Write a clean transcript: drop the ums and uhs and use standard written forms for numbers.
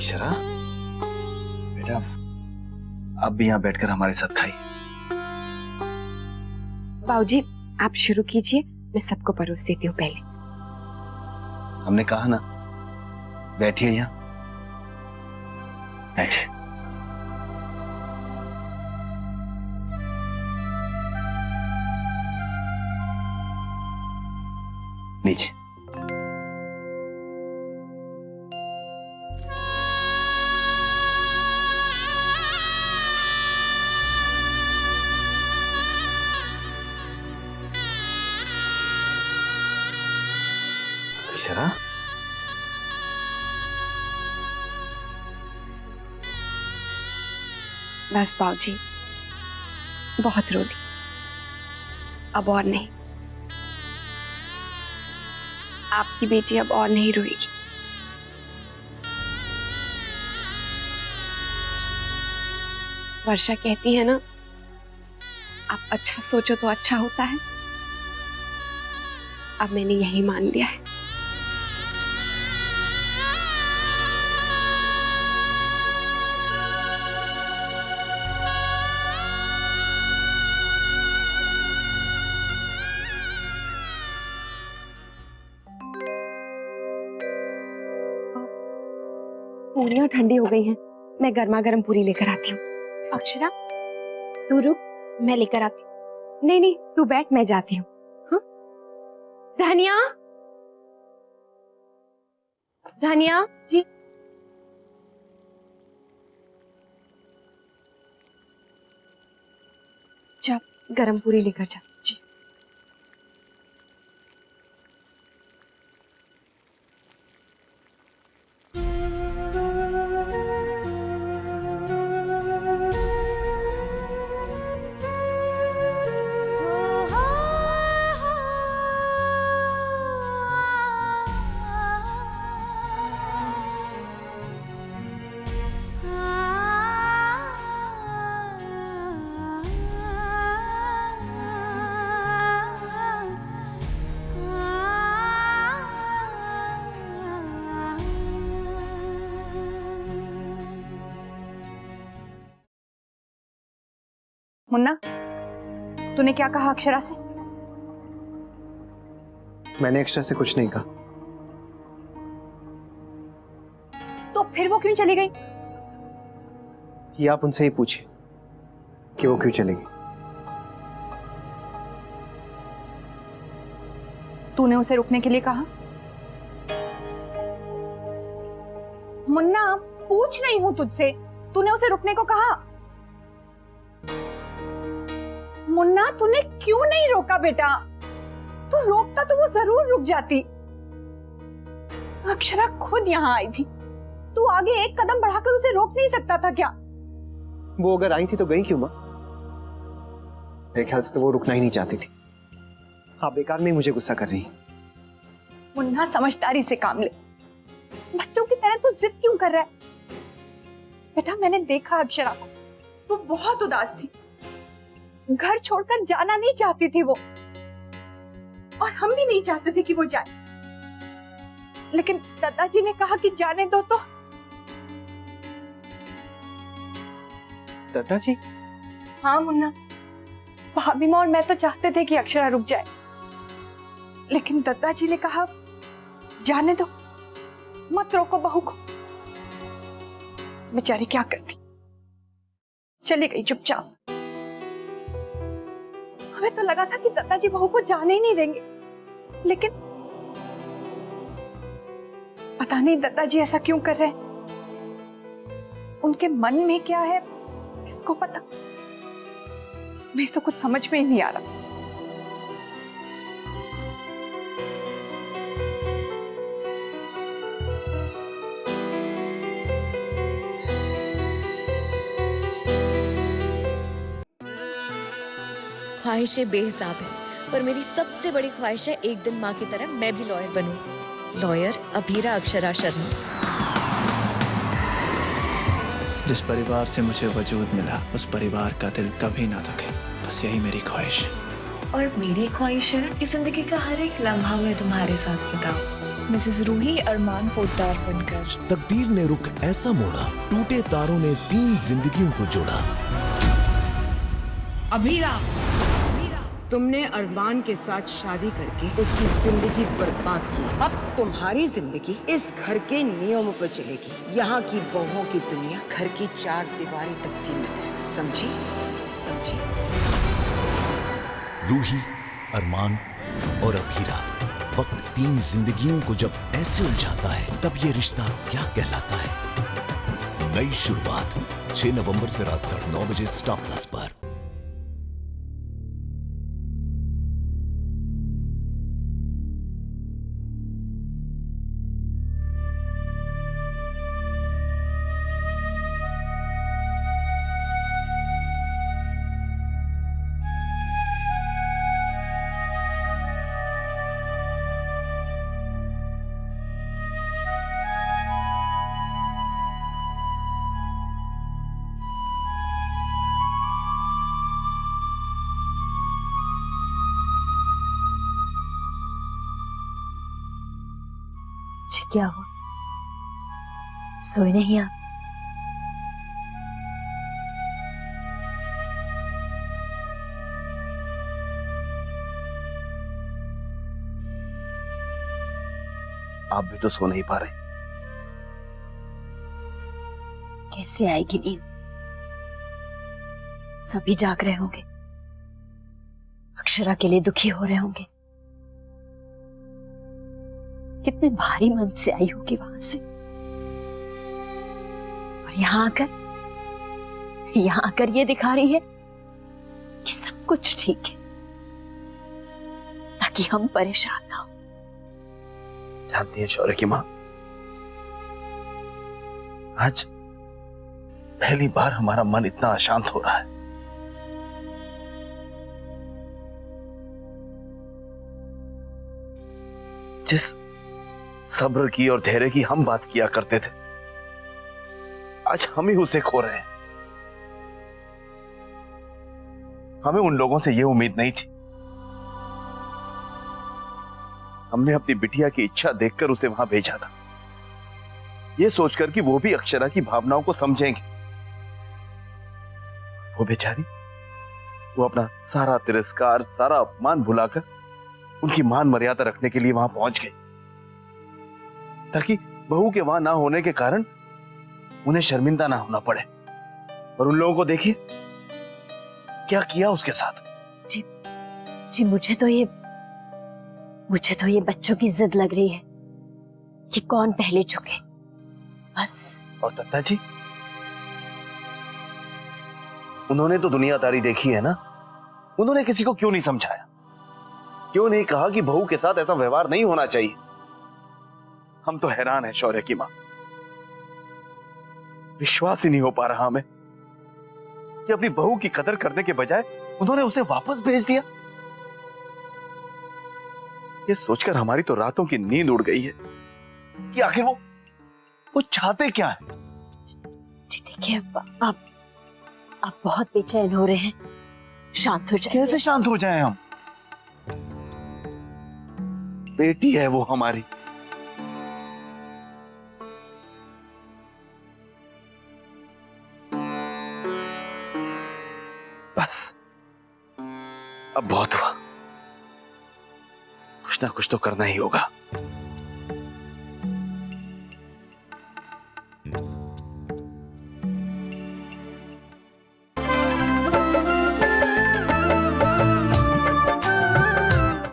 अक्षरा बेटा, आप भी यहाँ बैठकर हमारे साथ खाइए। बाबूजी आप शुरू कीजिए, मैं सबको परोस देती हूँ पहले। हमने कहा ना, बैठिए यहाँ, बैठिए। नीचे। अक्षरा, बस बाबूजी बहुत रो ली, अब और नहीं। आपकी बेटी अब और नहीं रोएगी। वर्षा कहती है ना, आप अच्छा सोचो तो अच्छा होता है। अब मैंने यही मान लिया है। पूरियां ठंडी हो गई हैं, मैं गर्मा गर्म पूरी लेकर आती हूँ। अक्षरा तू रुक, मैं लेकर आती हूँ। नहीं नहीं तू बैठ, मैं जाती हूँ। हाँ धनिया, धनिया जी। जा गरम पूरी लेकर जा। जी। मुन्ना, तूने क्या कहा अक्षरा से? मैंने अक्षरा से कुछ नहीं कहा। तो फिर वो क्यों चली गई? ये आप उनसे ही पूछिए कि वो क्यों चली गई। तूने उसे रुकने के लिए कहा? मुन्ना पूछ रही हूं तुझसे, तूने उसे रुकने को कहा? मुन्ना तूने क्यों नहीं रोका बेटा? तू रोकता तो वो जरूर रुक जाती। अक्षरा खुद यहाँ आई थी, तू आगे एक कदम बढ़ाकर उसे रोक नहीं सकता था क्या? वो अगर आई थी तो गई क्यों मां? मेरे ख्याल से तो वो रुकना ही नहीं चाहती थी। आप बेकार में ही मुझे गुस्सा कर रही हैं। मुन्ना समझदारी से काम ले, बच्चों की तरह तू जिद क्यों कर रहा है? बेटा मैंने देखा अक्षरा को, वो बहुत उदास थी, घर छोड़कर जाना नहीं चाहती थी वो, और हम भी नहीं चाहते थे कि वो जाए, लेकिन दादाजी ने कहा कि जाने दो तो। दादाजी? हाँ मुन्ना, भाभी माँ और मैं तो चाहते थे कि अक्षरा रुक जाए, लेकिन दादाजी ने कहा जाने दो, मत रोको बहू को। बेचारी क्या करती, चली गई चुपचाप। हमें तो लगा था कि दादाजी बहू को जाने ही नहीं देंगे, लेकिन पता नहीं दादाजी ऐसा क्यों कर रहे हैं। उनके मन में क्या है किसको पता। मेरे तो कुछ समझ में ही नहीं आ रहा। ख्वाहिशें बेहिसाब है, पर मेरी सबसे बड़ी ख्वाहिश है एक दिन माँ की तरह मैं भी लॉयर बनूं। लॉयर अभीरा अक्षरा शर्मा। जिस परिवार से मुझे वजूद मिला, उस परिवार का दिल कभी ना दुखे, बस यही मेरी ख्वाहिश है। और मेरी ख्वाहिश है कि जिंदगी का हर एक लम्हा मैं तुम्हारे साथ बिताऊं। मिसेस रूही अरमान पोद्दार बनकर। तकदीर ने रुख ऐसा मोड़ा, टूटे तारों ने 3 जिंदगियों को जोड़ा। अभीरा, तुमने अरमान के साथ शादी करके उसकी जिंदगी बर्बाद की। अब तुम्हारी जिंदगी इस घर के नियमों पर चलेगी। यहाँ की बहुओं की दुनिया घर की 4 दीवारी तक सीमित है, समझी? समझी? रूही, अरमान और अभीरा, वक्त 3 जिंदगियों को जब ऐसे उलझाता है, तब ये रिश्ता क्या कहलाता है? नई शुरुआत 6 नवंबर से रात 9:30 बजे स्टार प्लस पर। क्या हुआ? सोए नहीं आप? आप भी तो सो नहीं पा रहे। कैसे आएगी नींद? सभी जाग रहे होंगे, अक्षरा के लिए दुखी हो रहे होंगे। कितने भारी मन से आई होगी वहां से, और यहां आकर ये दिखा रही है कि सब कुछ ठीक है, ताकि हम परेशान ना हो। जानती है शौर्य की मां, आज पहली बार हमारा मन इतना अशांत हो रहा है। जिस सब्र की और धैर्य की हम बात किया करते थे, आज हम ही उसे खो रहे हैं। हमें उन लोगों से यह उम्मीद नहीं थी। हमने अपनी बिटिया की इच्छा देखकर उसे वहां भेजा था, यह सोचकर कि वो भी अक्षरा की भावनाओं को समझेंगे। वो बेचारी, वो अपना सारा तिरस्कार, सारा अपमान भुलाकर उनकी मान मर्यादा रखने के लिए वहां पहुंच गई, ताकि बहू के वहां ना होने के कारण उन्हें शर्मिंदा ना होना पड़े। और उन लोगों को देखिए क्या किया उसके साथ। जी मुझे तो ये बच्चों की जिद लग रही है कि कौन पहले झुके, बस। और दत्ता जी, उन्होंने तो दुनियादारी देखी है ना, उन्होंने किसी को क्यों नहीं समझाया? क्यों नहीं कहा कि बहू के साथ ऐसा व्यवहार नहीं होना चाहिए? हम तो हैरान हैं शौर्य की मां, विश्वास ही नहीं हो पा रहा हमें कि अपनी बहू की कदर करने के बजाय उन्होंने उसे वापस भेज दिया। ये सोचकर हमारी तो रातों की नींद उड़ गई है कि आखिर वो चाहते क्या है। जी देखिए, आप बहुत बेचैन हो रहे हैं, शांत हो जाइए। कैसे शांत हो जाएं हम? बेटी है वो हमारी। बस अब बहुत हुआ, कुछ ना कुछ तो करना ही होगा।